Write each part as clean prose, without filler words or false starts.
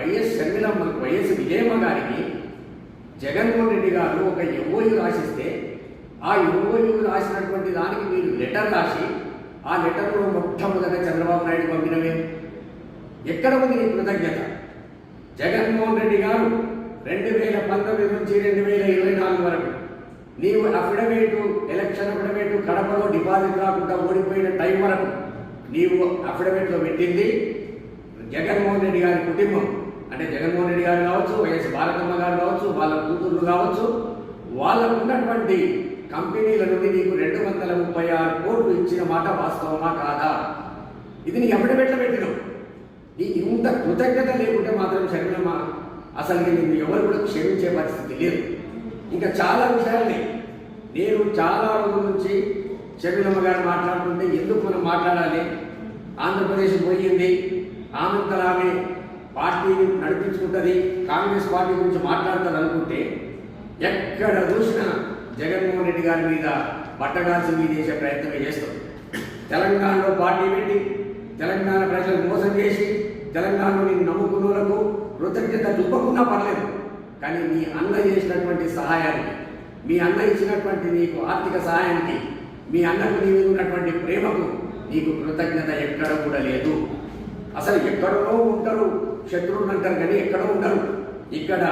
YS Vijayamma గారికి జగన్మోహన్ రెడ్డి గారు ఒక ఎంఓయూ రాసిస్తే ఆ ఎంఓయూ రాసినటువంటి దానికి మీరు లెటర్ రాసి ఆ లెటర్లో మొట్టమొదట చంద్రబాబు నాయుడు పంపినవే. ఎక్కడ ఉంది నీ కృతజ్ఞత? జగన్మోహన్ రెడ్డి గారు 2019 నుంచి 2024 వరకు నీవు ఎలక్షన్ అఫిడవిట్ కడపలో డిపాజిట్ రాకుండా ఓడిపోయిన టైం వరకు నీవు అఫిడవిట్లో పెట్టింది జగన్మోహన్ రెడ్డి గారి కుటుంబం. అంటే జగన్మోహన్ రెడ్డి గారు కావచ్చు, వైఎస్ భారతమ్మ గారు కావచ్చు, వాళ్ళ కూతుర్లు కావచ్చు, వాళ్ళకు ఉన్నటువంటి కంపెనీల నుండి నీకు 236 కోట్లు ఇచ్చిన మాట వాస్తవమా కాదా? ఇది నీ అఫిడవిట్లో పెట్టినావు. నీకు ఇంత కృతజ్ఞత లేకుంటే మాత్రం శర్మిలమ్మ అసలు నిన్ను ఎవరు కూడా క్షమించే పరిస్థితి లేదు. ఇంకా చాలా విషయాల్ని నేను చాలా రోజుల నుంచి శర్మిలమ్మ గారు మాట్లాడుతుంటే ఎందుకు మనం మాట్లాడాలి, ఆంధ్రప్రదేశ్ పోయింది, ఆనంతరం ఆమె పార్టీని నడిపించుకుంటుంది, కాంగ్రెస్ పార్టీ గురించి మాట్లాడుతుంది అనుకుంటే ఎక్కడ చూసినా జగన్మోహన్ రెడ్డి గారి మీద బట్టగాల్సి మీద చేసే ప్రయత్నమే చేస్తాం. తెలంగాణలో పార్టీ పెట్టి తెలంగాణ ప్రజలకు మోసం చేసి తెలంగాణలో నేను నమ్ముకున్నోళ్లకు కృతజ్ఞత చూపకుండా పర్లేదు, కానీ మీ అన్న చేసినటువంటి సహాయానికి, మీ అన్న ఇచ్చినటువంటి నీకు ఆర్థిక సహాయానికి, మీ అన్నకు నీ మీద ఉన్నటువంటి ప్రేమకు నీకు కృతజ్ఞత ఎక్కడ కూడా లేదు. అసలు ఎక్కడో ఉంటారు శత్రువులు అంటారు కానీ ఎక్కడో ఉండరు. ఇక్కడ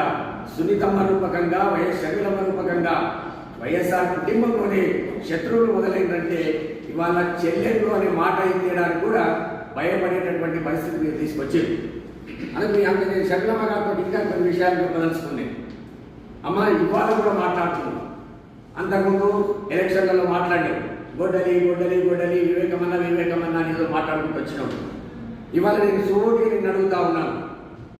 సునీతమ్మ రూపకంగా వైఎస్ షర్మిలమ్మ రూపకంగా వైఎస్ఆర్ కుటుంబంలోనే శత్రువులు మొదలైందంటే ఇవాళ చెల్లెళ్ళు అనే మాట ఇచ్చేయడానికి కూడా భయపడేటటువంటి పరిస్థితి మీరు తీసుకొచ్చింది. అందుకు అంత నేను షర్మిలమ్మ గారితో ఇంకా కొన్ని విషయాలు ప్రదర్శిస్తున్నాను. అమ్మ ఇవాళ కూడా మాట్లాడుతున్నాం, అంతకుముందు ఎలక్షన్లలో మాట్లాడాం, గొడ్డలి గొడ్డలి గొడ్డలి వివేకమన్నా అనేదో మాట్లాడుకుంటూ వచ్చినాం. ఇవాళ నేను సూటిగా నిన్ను అడుగుతా ఉన్నాను,